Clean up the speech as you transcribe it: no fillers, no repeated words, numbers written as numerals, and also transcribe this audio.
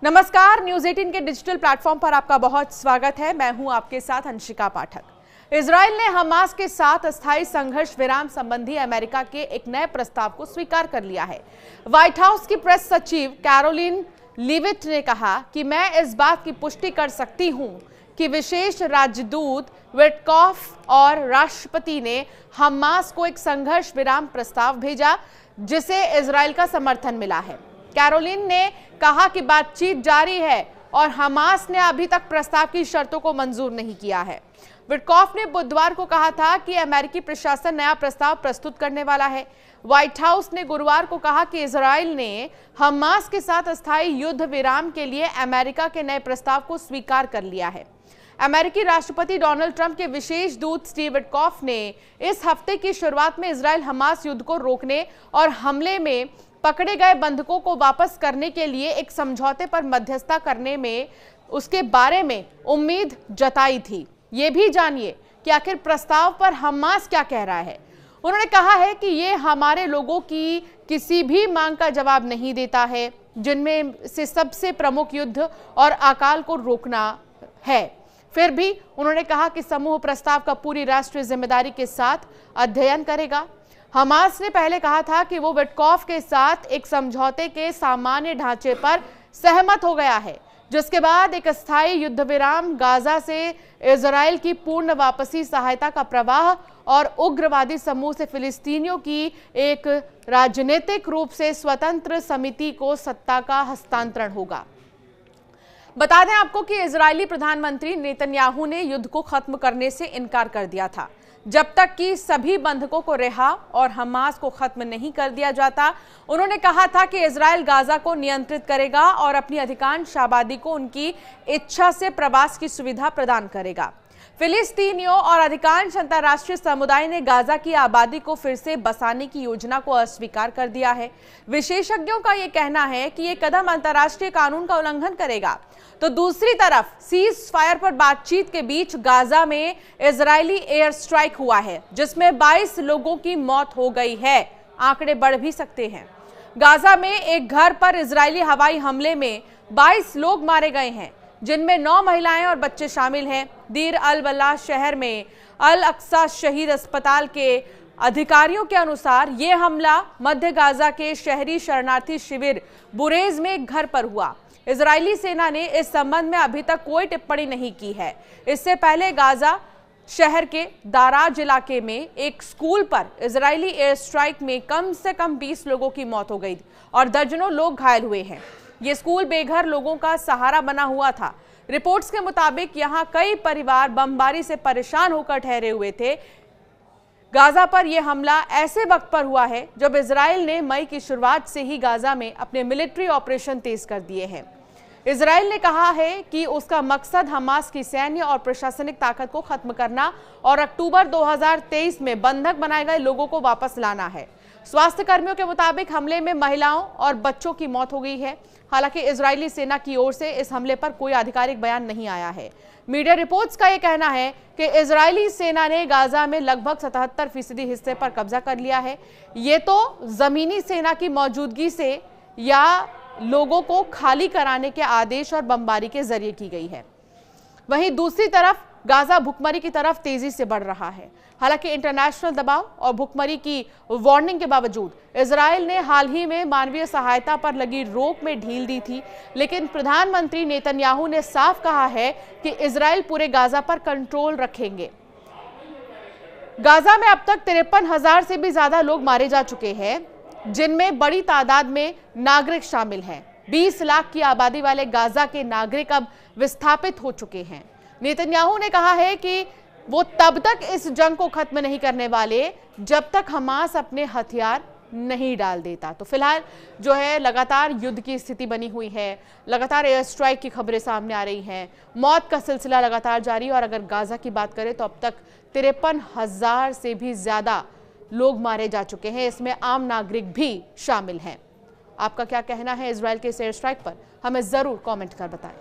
नमस्कार, न्यूज 18 के digital platform पर आपका बहुत स्वागत है। मैं हूं आपके साथ अंशिका पाठक। इजराइल ने हमास के साथ अस्थायी संघर्ष विराम संबंधी अमेरिका के एक नए प्रस्ताव को स्वीकार कर लिया है। व्हाइट हाउस की प्रेस सचिव कैरोलिन लीविट ने कहा कि मैं इस बात की पुष्टि कर सकती हूं कि विशेष राजदूत विटकॉफ और राष्ट्रपति ने हमास को एक संघर्ष विराम प्रस्ताव भेजा जिसे इजराइल का समर्थन मिला है। कैरोलिन ने कहा कि बातचीत जारी है और हमास ने अभी तक प्रस्ताव की शर्तों को मंजूर नहीं किया है। विटकॉफ ने बुधवार को कहा था कि अमेरिकी प्रशासन नया प्रस्ताव प्रस्तुत करने वाला है। व्हाइट हाउस ने गुरुवार को कहा कि इजराइल ने हमास के साथ अस्थायी युद्ध विराम के लिए अमेरिका के नए प्रस्ताव को स्वीकार कर लिया है। अमेरिकी राष्ट्रपति डोनाल्ड ट्रंप के विशेष दूत स्टीव विटकॉफ ने इस हफ्ते की शुरुआत में इजराइल हमास युद्ध को रोकने और हमले में पकड़े गए बंधकों को वापस करने के लिए एक समझौते पर मध्यस्थता करने में उसके बारे में उम्मीद जताई थी। ये भी जानिए कि आखिर प्रस्ताव पर हमास क्या कह रहा है। उन्होंने कहा है कि ये हमारे लोगों की किसी भी मांग का जवाब नहीं देता है, जिनमें से सबसे प्रमुख युद्ध और अकाल को रोकना है। फिर भी उन्होंने कहा कि समूह प्रस्ताव का पूरी राष्ट्रीय जिम्मेदारी के साथ अध्ययन करेगा। हमास ने पहले कहा था कि वो विटकॉफ के साथ एक समझौते के सामान्य ढांचे पर सहमत हो गया है, जिसके बाद एक अस्थायी युद्ध विराम, गाजा से इजराइल की पूर्ण वापसी, सहायता का प्रवाह और उग्रवादी समूह से फिलिस्तीनियों की एक राजनीतिक रूप से स्वतंत्र समिति को सत्ता का हस्तांतरण होगा। बता दें आपको कि इजरायली प्रधानमंत्री नेतन्याहू ने युद्ध को खत्म करने से इनकार कर दिया था। जब तक कि सभी बंधकों को रिहा और हमास को खत्म नहीं कर दिया जाता, उन्होंने कहा था कि इजराइल गाजा को नियंत्रित करेगा और अपनी अधिकांश आबादी को उनकी इच्छा से प्रवास की सुविधा प्रदान करेगा। फिलिस्तीनियों और अधिकांश अंतर्राष्ट्रीय समुदाय ने गाजा की आबादी को फिर से बसाने की योजना को अस्वीकार कर दिया है। विशेषज्ञों का यह कहना है कि यह कदम अंतर्राष्ट्रीय कानून का उल्लंघन करेगा। तो दूसरी तरफ सीज फायर पर बातचीत के बीच गाजा में इजरायली एयर स्ट्राइक हुआ है, जिसमें 22 लोगों की मौत हो गई है। आंकड़े बढ़ भी सकते हैं। गाजा में एक घर पर इजरायली हवाई हमले में 22 लोग मारे गए हैं, जिनमें 9 महिलाएं और बच्चे शामिल हैं। दीर अल बलाह शहर में अल अक्सा शहीद अस्पताल के अधिकारियों के अनुसार यह हमला मध्य गाजा के शहरी शरणार्थी शिविर बुरेज में एक घर पर हुआ। इजरायली सेना ने इस संबंध में अभी तक कोई टिप्पणी नहीं की है। इससे पहले गाजा शहर के दाराज इलाके में एक स्कूल पर इजरायली एयर स्ट्राइक में कम से कम 20 लोगों की मौत हो गई और दर्जनों लोग घायल हुए हैं। ये स्कूल बेघर लोगों का सहारा बना हुआ था। रिपोर्ट्स के मुताबिक यहां कई परिवार बमबारी से परेशान होकर ठहरे हुए थे। गाजा पर यह हमला ऐसे वक्त पर हुआ है जब इजराइल ने मई की शुरुआत से ही गाजा में अपने मिलिट्री ऑपरेशन तेज कर दिए हैं। इजराइल ने कहा है कि उसका मकसद हमास की सैन्य और प्रशासनिक ताकत को खत्म करना और अक्टूबर 2023 में बंधक बनाए गए लोगों को वापस लाना है। स्वास्थ्य कर्मियों के मुताबिक हमले में महिलाओं और बच्चों की मौत हो गई है। हालांकि इजरायली सेना की ओर से इस हमले पर कोई आधिकारिक बयान नहीं आया है। मीडिया रिपोर्ट्स का यह कहना है कि इजरायली सेना ने गाजा में लगभग 77% हिस्से पर कब्जा कर लिया है। ये तो जमीनी सेना की मौजूदगी से या लोगों को खाली कराने के आदेश और बमबारी के जरिए की गई है। वहीं दूसरी तरफ गाजा भुखमरी की तरफ तेजी से बढ़ रहा है। हालांकि इंटरनेशनल दबाव और भुखमरी की वार्निंग के बावजूद इजराइल ने हाल ही में मानवीय सहायता पर लगी रोक में ढील दी थी, लेकिन प्रधानमंत्री नेतन्याहू ने साफ कहा है कि इजराइल पूरे गाजा पर कंट्रोल रखेंगे। गाजा में अब तक 53,000 से भी ज्यादा लोग मारे जा चुके हैं, जिनमें बड़ी तादाद में नागरिक शामिल हैं। 20 लाख की आबादी वाले गाजा के नागरिक अब विस्थापित हो चुके हैं। नेतन्याहू ने कहा है कि वो तब तक इस जंग को खत्म नहीं करने वाले जब तक हमास अपने हथियार नहीं डाल देता। तो फिलहाल जो है लगातार युद्ध की स्थिति बनी हुई है, लगातार एयर स्ट्राइक की खबरें सामने आ रही हैं, मौत का सिलसिला लगातार जारी। और अगर गाजा की बात करें तो अब तक 53,000 से भी ज्यादा लोग मारे जा चुके हैं। इसमें आम नागरिक भी शामिल हैं। आपका क्या कहना है इजराइल के इस एयर स्ट्राइक पर? हमें जरूर कमेंट कर बताएं।